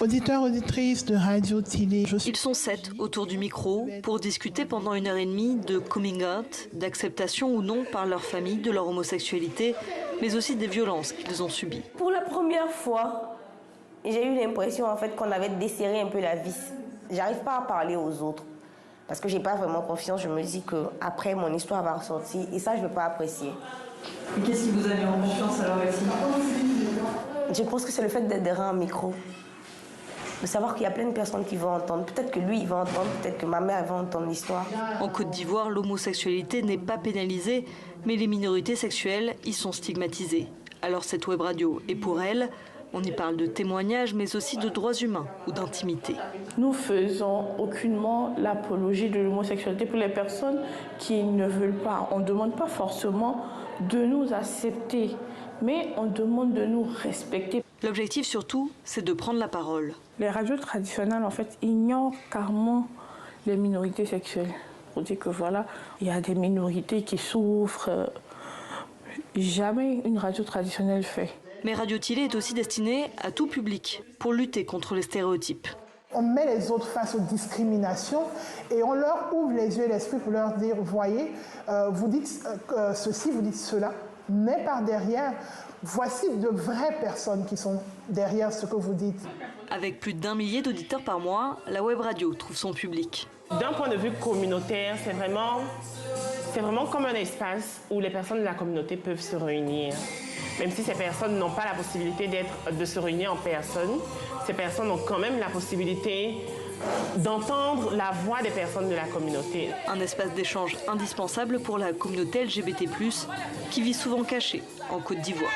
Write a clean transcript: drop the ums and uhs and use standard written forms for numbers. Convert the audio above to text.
Auditeurs, auditrices de Radio Tilly. Ils sont 7 autour du micro pour discuter pendant 1h30 de coming out, d'acceptation ou non par leur famille de leur homosexualité, mais aussi des violences qu'ils ont subies. Pour la première fois, j'ai eu l'impression en fait qu'on avait desserré un peu la vis. J'arrive pas à parler aux autres parce que j'ai pas vraiment confiance. Je me dis que après mon histoire va ressortir et ça je veux pas apprécier. Et qu'est-ce qui vous a mis en confiance alors, Alexis ? Je pense que c'est le fait d'être derrière un micro. De savoir qu'il y a plein de personnes qui vont entendre. Peut-être que lui, il va entendre, peut-être que ma mère va entendre l'histoire. En Côte d'Ivoire, l'homosexualité n'est pas pénalisée, mais les minorités sexuelles y sont stigmatisées. Alors cette web radio est pour elles. On y parle de témoignages, mais aussi de droits humains ou d'intimité. Nous faisons aucunement l'apologie de l'homosexualité pour les personnes qui ne veulent pas. On ne demande pas forcément de nous accepter, mais on demande de nous respecter. L'objectif surtout, c'est de prendre la parole. Les radios traditionnelles, en fait, ignorent carrément les minorités sexuelles. Pour dire que voilà, il y a des minorités qui souffrent. Jamais une radio traditionnelle fait. Mais Radio Tilly est aussi destinée à tout public pour lutter contre les stéréotypes. On met les autres face aux discriminations et on leur ouvre les yeux et l'esprit pour leur dire, voyez, vous dites ceci, vous dites cela, mais par derrière, voici de vraies personnes qui sont derrière ce que vous dites. Avec plus d'1 millier d'auditeurs par mois, la web radio trouve son public. D'un point de vue communautaire, c'est vraiment comme un espace où les personnes de la communauté peuvent se réunir. Même si ces personnes n'ont pas la possibilité de se réunir en personne, ces personnes ont quand même la possibilité d'entendre la voix des personnes de la communauté. Un espace d'échange indispensable pour la communauté LGBT+, qui vit souvent cachée en Côte d'Ivoire.